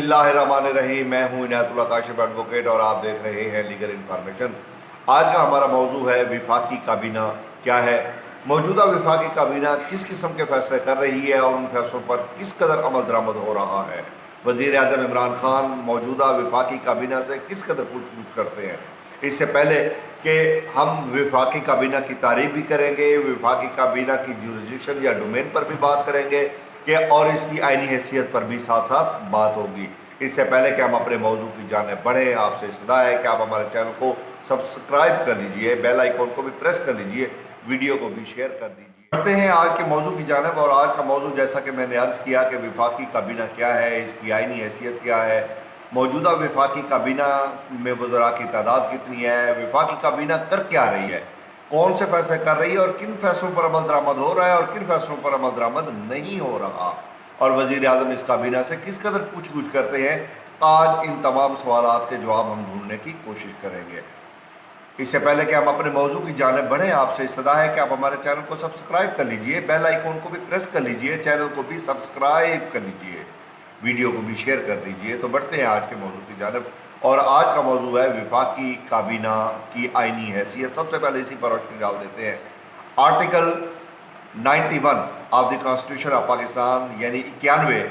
बिस्मिल्लाहिर्रहमानिर्रहीम। मैं हूँ इनायत उल्लाह काशिफ एडवोकेट और आप देख रहे हैं लीगल इन्फॉर्मेशन। आज का हमारा मौजू है विफाकी काबीना क्या है, मौजूदा विफाकी काबीना किस किस्म के फैसले कर रही है और उन फैसलों पर किस कदर अमल दरामद हो रहा है। वज़ीर आज़म इमरान खान मौजूदा विफाकी काबीना से किस कदर पूछ करते हैं। इससे पहले कि हम विफाकी काबीना की तारीफ भी करेंगे, विफाकी काबीना की जुरिसडिक्शन या डोमेन पर भी बात करेंगे कि और इसकी आईनी हैसियत पर भी साथ साथ बात होगी। इससे पहले कि हम अपने मौजू की जाने बढ़ें, आपसे सदा है कि आप हमारे चैनल को सब्सक्राइब कर लीजिए, बेल आइकॉन को भी प्रेस कर लीजिए, वीडियो को भी शेयर कर दीजिए। बढ़ते हैं आज के मौजू की जानिब। और आज का मौजू, जैसा कि मैंने अर्ज़ किया कि विफाकी काबीना क्या है, इसकी आईनी हैसियत क्या है, मौजूदा विफाकी काबीना में वज़रा की तादाद कितनी है, विफाकी काबीना कर क्या रही है, कौन से फैसले कर रही है और किन फैसलों पर अमल दरामद हो रहा है और किन फैसलों पर अमल दरामद नहीं हो रहा, और वज़ीर आज़म इस काबीना से किस कदर पूछ गुछ करते हैं। आज इन तमाम सवालात के जवाब हम ढूंढने की कोशिश करेंगे। इससे पहले कि हम अपने मौजू की जानिब बढ़ें, आपसे सदा है कि आप हमारे चैनल को सब्सक्राइब कर लीजिए, बेल आइकॉन को भी प्रेस कर लीजिए, चैनल को भी सब्सक्राइब कर लीजिए, वीडियो को भी शेयर कर दीजिए। तो बढ़ते हैं आज के मौजू की जानिब। और आज का मौजू है विफाकी काबीना की आईनी हैसियत। सबसे पहले इसी पर रोशनी डाल देते हैं। Article 91 of the constitution of Pakistan यानी 91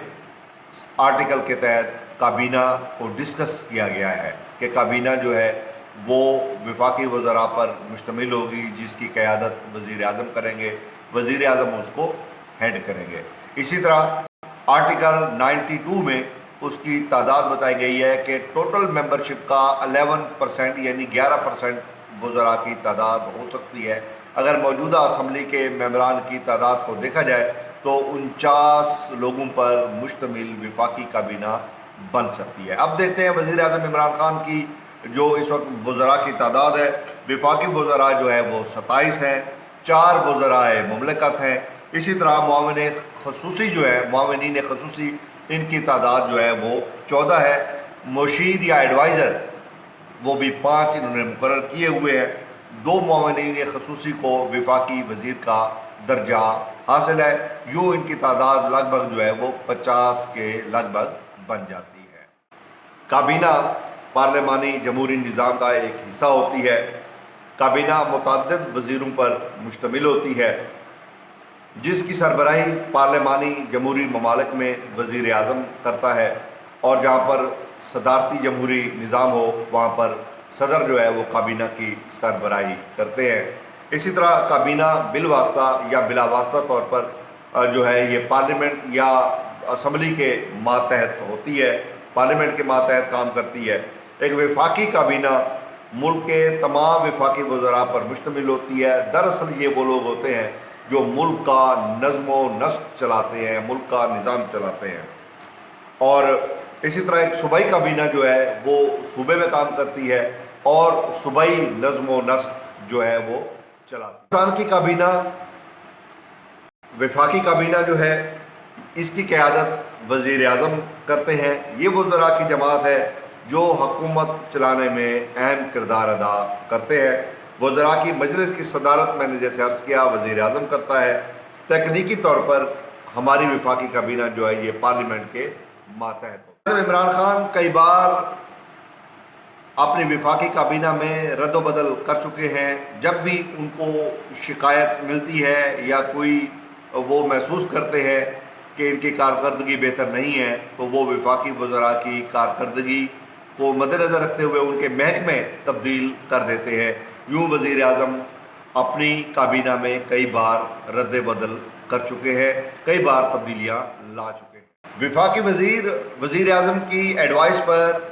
आर्टिकल के तहत काबीना को डिस्कस किया गया है कि काबीना जो है वो विफाकी वज़रा पर मुश्तमिल होगी, जिसकी क़यादत वज़ीर आज़म करेंगे, वज़ीर आज़म उसको हेड करेंगे। इसी तरह आर्टिकल 92 में उसकी तादाद बताई गई है कि टोटल मेंबरशिप का 11% यानी 11% वज़रा की तादाद हो सकती है। अगर मौजूदा असम्बली के मेंबरान की तादाद को देखा जाए तो 49 लोगों पर मुश्तमिल विफाकी काबीना बन सकती है। अब देखते हैं वज़ीर आज़म इमरान खान की जो इस वक्त वज़रा की तादाद है। विफाकी वज़रा जो है वो 27 हैं, 4 वज़राए मुमलकत हैं। इसी तरह मुआविन खसूसी जो है, मुआविनीन खसूसी, इनकी तादाद जो है वो 14 है। मुशीर या एडवाइज़र वो भी 5 इन्होंने मुकर्रर किए हुए हैं। 2 मुआविनीन खसूसी को विफाकी वज़ीर का दर्जा हासिल है। यूँ इनकी तादाद लगभग जो है वो 50 के लगभग बन जाती है। काबीना पार्लिमानी जमहूरी निज़ाम का एक हिस्सा होती है। काबीना मुतअद्दिद वज़ीरों पर मुश्तमिल होती है, जिसकी सरबराही पार्लिमानी जमहूरी ममालिक में वज़ीर आज़म करता है, और जहाँ पर सदारती जमहूरी निज़ाम हो वहाँ पर सदर जो है वो काबीना की सरबराही करते हैं। इसी तरह काबीना बिलवास्ता या बिलावास्ता तौर पर जो है ये पार्लियामेंट या असम्बली के मातहत होती है, पार्लियामेंट के मातहत काम करती है। एक विफाकी काबीना मुल्क के तमाम विफाकी वज़रा पर मुश्तमिल होती है। दरअसल ये वो लोग होते हैं जो मुल्क का नज़्म व नस्क चलाते हैं, मुल्क का निज़ाम चलाते हैं। और इसी तरह एक सूबाई काबीना जो है वो सूबे में काम करती है और सूबाई नज़्म व नस्क जो है वो चलाती है। पाकिस्तान की काबीना, विफाकी काबीना जो है, इसकी क़यादत वज़ीर आज़म करते हैं। ये वज़रा की जमात है जो हुकूमत चलाने में अहम किरदार अदा करते हैं। वज़रा की मजलिस की सदारत मैंने जैसे अर्ज़ किया वज़ीर आज़म करता है। तकनीकी तौर पर हमारी विफाकी काबीना जो है ये पार्लियामेंट के मातहत होती है। इमरान खान कई बार अपनी विफाकी काबीना में रद्द-व-बदल कर चुके हैं। जब भी उनको शिकायत मिलती है या कोई वो महसूस करते हैं कि इनकी कारकर्दगी बेहतर नहीं है, तो वो विफाकी वज़रा की कारकर्दगी को मद्देनज़र रखते हुए उनके महकमे तब्दील कर देते हैं। यूँ वज़ीर आज़म अपनी काबीना में कई बार रद्द-बदल कर चुके हैं, कई बार तब्दीलियाँ ला चुके हैं। विफाकी वज़ीर आज़म की एडवाइस पर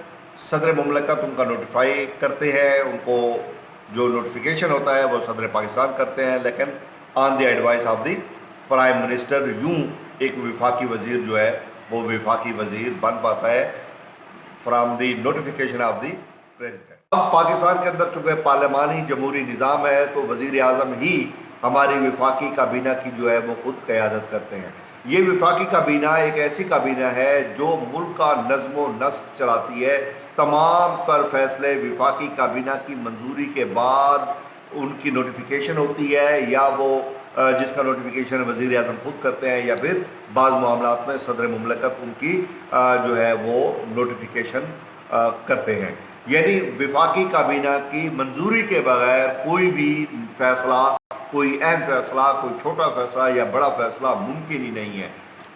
सदर मुमलकत उनका नोटिफाई करते हैं। उनको जो नोटिफिकेशन होता है वो सदर पाकिस्तान करते हैं, लेकिन on the advice of the prime minister. यूँ एक विफाकी वज़ीर जो है वो विफाकी वज़ीर बन पाता है from the notification of the president. अब पाकिस्तान के अंदर चूँकि पार्लिमानी जमहूरी निज़ाम है तो वज़ीर आज़म ही हमारी विफाकी काबीना की जो है वो खुद क़यादत करते हैं। ये विफाकी काबीना एक ऐसी काबीना है जो मुल्क का नज़्म व नस्क चलाती है। तमाम तर फैसले विफाकी काबीना की मंजूरी के बाद उनकी नोटिफिकेशन होती है या वो جس کا نوٹیفیکیشن وزیر اعظم خود کرتے ہیں یا پھر بعض معاملات میں صدر مملکت ان کی جو ہے وہ نوٹیفیکیشن کرتے ہیں. یعنی وفاقی کابینہ کی منظوری کے بغیر کوئی بھی فیصلہ، کوئی اہم فیصلہ، کوئی چھوٹا فیصلہ یا بڑا فیصلہ ممکن ہی نہیں ہے.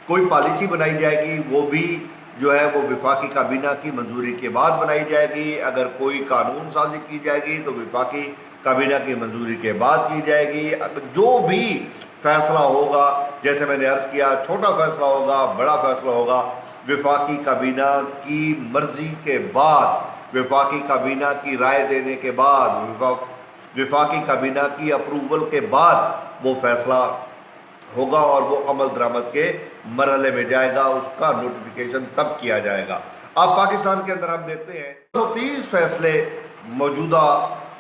کوئی پالیسی بنائی جائے گی وہ بھی جو ہے وہ وفاقی کابینہ کی منظوری کے بعد بنائی جائے گی. اگر کوئی قانون سازی کی جائے گی تو وفاقی کابینہ کی منظوری کے بعد کی جائے گی. جو بھی فیصلہ ہوگا، جیسے میں نے عرض کیا، چھوٹا فیصلہ ہوگا، بڑا فیصلہ ہوگا، وفاقی کابینہ کی مرضی کے بعد، وفاقی کابینہ کی رائے دینے کے بعد، وفاقی کابینہ کی اپروول کے بعد وہ فیصلہ ہوگا اور وہ عمل درآمد کے مرحلے میں جائے گا. اس کا نوٹیفیکیشن تب کیا جائے گا. اب پاکستان کے اندر ہم دیکھتے ہیں 130 فیصلے موجودہ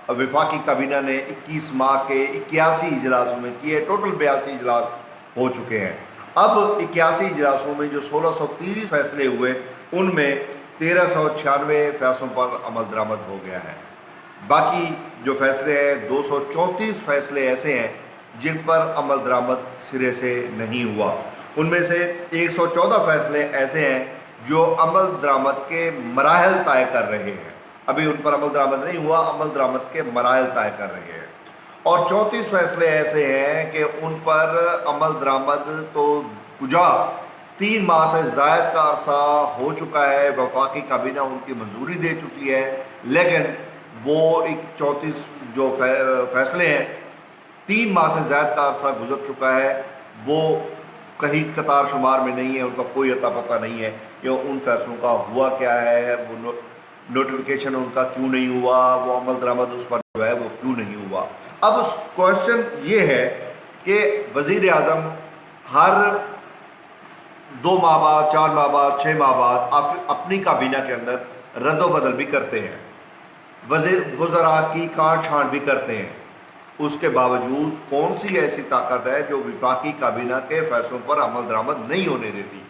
وفاقی کابینہ نے 21 ماہ کے 81 اجلاسوں میں کیے. ٹوٹل 82 اجلاس ہو چکے ہیں. اب 81 اجلاسوں میں جو 1630 فیصلے ہوئے ان میں 1396 فیصلوں پر عمل درآمد ہو گیا ہے. باقی جو فیصلے ہیں 234 فیصلے ایسے ہیں جن پر عمل درآمد سرے سے نہیں ہوا. ان میں سے 114 فیصلے ایسے ہیں جو عمل درآمد کے مراحل طے کر رہے ہیں. ابھی ان پر عمل درآمد نہیں ہوا، عمل درآمد کے مراحل طے کر رہے ہیں. اور 34 فیصلے ایسے ہیں کہ ان پر عمل درآمد تو کجا 3 ماہ سے زائد کا عرصہ ہو چکا ہے، وفاقی کابینہ ان کی منظوری دے چکی ہے، لیکن وہ 34 جو فیصلے ہیں 3 ماہ سے زائد کا عرصہ گزر چکا ہے، وہ کہیں قطار شمار میں نہیں ہے. ان کا کوئی اتا پتہ نہیں ہے کہ ان فیصلوں کا ہوا کیا ہے، وہ نوٹیفیکیشن ان کا کیوں نہیں ہوا، وہ عمل درآمد اس پر جو ہے وہ کیوں نہیں ہوا. اب کوشچن یہ ہے کہ وزیر اعظم ہر 2 ماہ بعد، 4 ماہ بعد، 6 ماہ بعد اپنی کابینہ کے اندر رد و بدل بھی کرتے ہیں، وزراء کی کاٹ چھانٹ بھی کرتے ہیں. اس کے باوجود کون سی ایسی طاقت ہے جو وفاقی کابینہ کے فیصلوں پر عمل درآمد نہیں ہونے دیتی؟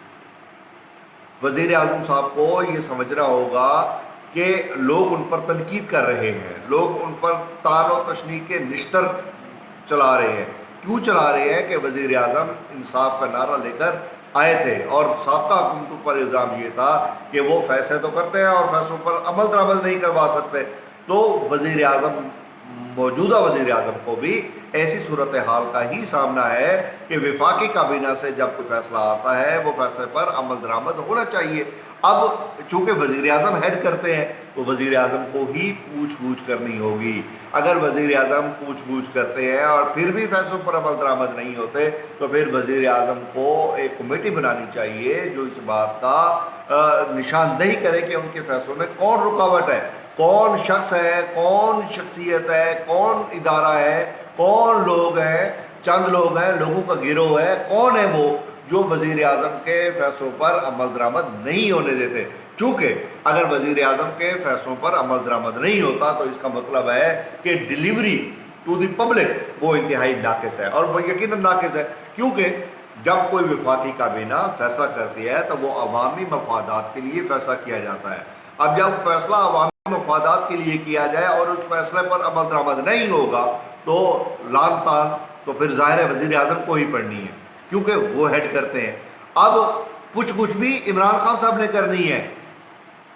وزیر اعظم صاحب کو یہ سمجھنا ہوگا کہ لوگ ان پر تنقید کر رہے ہیں، لوگ ان پر طعن و تشنیع کے نشتر چلا رہے ہیں. کیوں چلا رہے ہیں؟ کہ وزیر اعظم انصاف کا نعرہ لے کر آئے تھے اور سابقہ حکومتوں پر الزام یہ تھا کہ وہ فیصلے تو کرتے ہیں اور فیصلوں پر عمل درآمد نہیں کروا سکتے. تو وزیر اعظم، موجودہ وزیر اعظم کو بھی ایسی صورتحال کا ہی سامنا ہے کہ وفاقی کابینہ سے جب کوئی فیصلہ آتا ہے وہ فیصلے پر عمل درآمد ہونا چاہیے. اب چونکہ وزیر اعظم ہیڈ کرتے ہیں تو وزیر اعظم کو ہی پوچھ گچھ کرنی ہوگی. اگر وزیر اعظم پوچھ گچھ کرتے ہیں اور پھر بھی فیصلوں پر عمل درآمد نہیں ہوتے تو پھر وزیر اعظم کو ایک کمیٹی بنانی چاہیے جو اس بات کا نشاندہی کرے کہ ان کے فیصلوں میں کون رکاوٹ ہے، کون شخص ہے، کون شخصیت ہے، کون ادارہ ہے، کون لوگ ہیں، چند لوگ ہیں، لوگوں کا گروہ ہے، کون ہے وہ جو وزیر اعظم کے فیصلوں پر عمل درآمد نہیں ہونے دیتے. چونکہ اگر وزیر اعظم کے فیصلوں پر عمل درآمد نہیں ہوتا تو اس کا مطلب ہے کہ ڈیلیوری ٹو دی پبلک وہ انتہائی ناقص ہے. اور وہ یقیناً ناقص ہے کیونکہ جب کوئی وفاقی کابینہ فیصلہ کرتی ہے تو وہ عوامی مفادات کے لیے فیصلہ کیا جاتا ہے. اب جب فیصلہ عوامی مفادات کے لیے کیا جائے اور اس فیصلے پر عمل درآمد نہیں ہوگا تو لان تان تو پھر ظاہر ہے وزیر اعظم کو ہی پڑھنی ہے کیونکہ وہ ہیڈ کرتے ہیں. اب پوچھ گچھ بھی عمران خان صاحب نے کرنی ہے.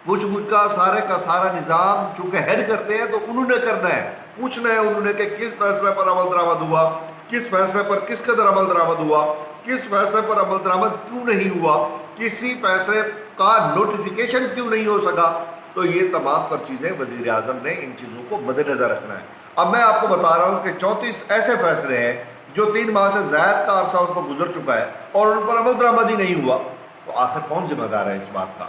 پوچھ گچھ کا سارا نظام چونکہ ہیڈ کرتے ہیں تو انہوں نے کرنا ہے، پوچھنا ہے انہوں نے کہ کس فیصلے پر عمل درآمد ہوا، کس فیصلے پر کس قدر عمل درآمد ہوا، کس فیصلے پر عمل درآمد کیوں نہیں ہوا، کسی فیصلے کا نوٹیفیکیشن کیوں نہیں ہو سکا. تو یہ تمام تر چیزیں وزیر اعظم نے ان چیزوں کو مد نظر رکھنا ہے. اب میں آپ کو بتا رہا ہوں کہ 34 ایسے فیصلے ہیں جو 3 ماہ سے زائد کا عرصہ ان کو گزر چکا ہے اور ان پر عمل درآمد ہی نہیں ہوا. تو آخر کون ذمہ دار ہے اس بات کا؟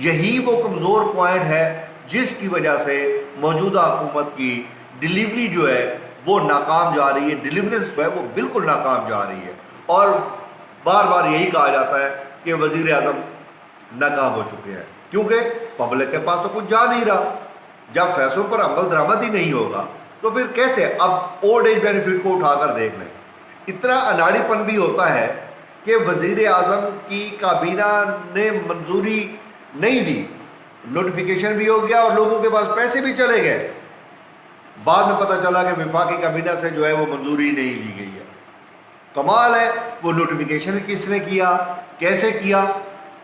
یہی وہ کمزور پوائنٹ ہے جس کی وجہ سے موجودہ حکومت کی ڈیلیوری جو ہے وہ ناکام جا رہی ہے، ڈیلیورنس جو ہے وہ بالکل ناکام جا رہی ہے. اور بار بار یہی کہا جاتا ہے کہ وزیر اعظم ناکام ہو چکے ہیں کیونکہ پبلک کے پاس تو کچھ جا نہیں رہا. جب فیصلوں پر عمل درآمد ہی نہیں ہوگا تو پھر کیسے؟ اب اولڈ ایج بینیفٹ کو اٹھا کر دیکھ لیں. اتنا اناڑی پن بھی ہوتا ہے کہ وزیر اعظم کی کابینہ نے منظوری نہیں دی، نوٹیفیکیشن بھی ہو گیا اور لوگوں کے پاس پیسے بھی چلے گئے. बाद में पता चला कि वफाकी काबीना से जो है वो मंजूरी नहीं ली गई है। कमाल है, वो नोटिफिकेशन किसने किया, कैसे किया।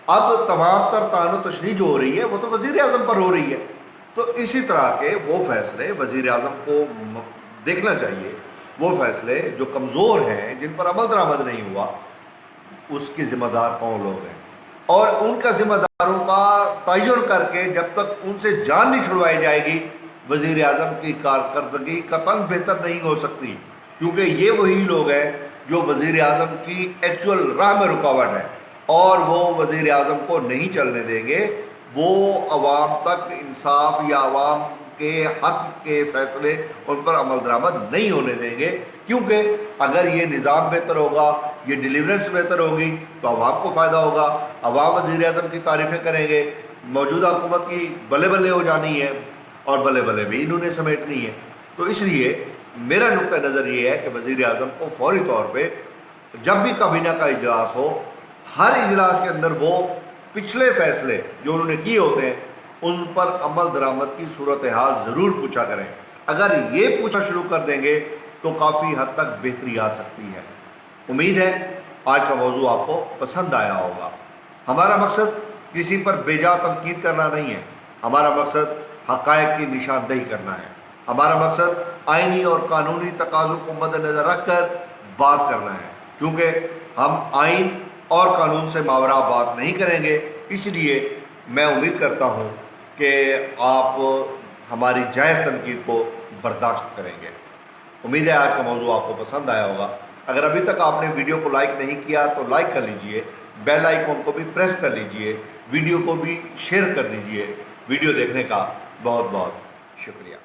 अब तमाम तर तानो तशरीह जो हो रही है वो तो वज़ीर आज़म पर हो रही है। तो इसी तरह के वो फैसले वज़ीर आज़म को देखना चाहिए। वो फैसले जो कमज़ोर हैं, जिन पर अमल दरामद नहीं हुआ, उसके ज़िम्मेदार कौन लोग हैं, और उनका ज़िम्मेदारों का तयन करके जब तक उनसे जान नहीं छुड़वाई जाएगी, वज़ीर आज़म की कारकर्दगी कतई बेहतर नहीं हो सकती। क्योंकि ये वही लोग हैं जो वज़ीर आज़म की एक्चुअल राह में रुकावट है, और वो वज़ीर आज़म को नहीं चलने देंगे। वो अवाम तक इंसाफ या अवाम के हक के फैसले उन पर अमल दरामद नहीं होने देंगे। क्योंकि अगर ये निज़ाम बेहतर होगा, ये डिलीवरेंस बेहतर होगी, तो अवाम को फ़ायदा होगा। अवाम वज़ीर आज़म की तारीफ़ें करेंगे, मौजूदा हुकूमत की बल्ले बल्ले हो जानी है, और बल्ले बल्ले भी इन्होंने समेटनी है। तो इसलिए मेरा नुक्ता नज़र ये है कि वज़ीर आज़म को फौरी तौर पर जब भी काबीना का इजलास हो, हर इजलास के अंदर वो पिछले फैसले जो उन्होंने किए होते हैं उन पर अमल दरामद की सूरत हाल ज़रूर पूछा करें। अगर ये पूछना शुरू कर देंगे तो काफ़ी हद तक बेहतरी आ सकती है। उम्मीद है आज का मौजू आपको पसंद आया होगा। हमारा मकसद किसी पर बेजा तनकीद करना नहीं है, हमारा मकसद हक़ाइक़ की निशानदही करना है। हमारा मकसद आइनी और कानूनी तकाज़ों को मद्देनज़र रख कर बात करना है। क्योंकि हम आइन और कानून से मावरा बात नहीं करेंगे, इसलिए मैं उम्मीद करता हूँ कि आप हमारी जायज़ तनकीद को बर्दाश्त करेंगे। उम्मीद है आज का मौजू आपको पसंद आया होगा। अगर अभी तक आपने वीडियो को लाइक नहीं किया तो लाइक कर लीजिए, बेल आइकन को भी प्रेस कर लीजिए, वीडियो को भी शेयर कर दीजिए। वीडियो देखने का बहुत बहुत शुक्रिया।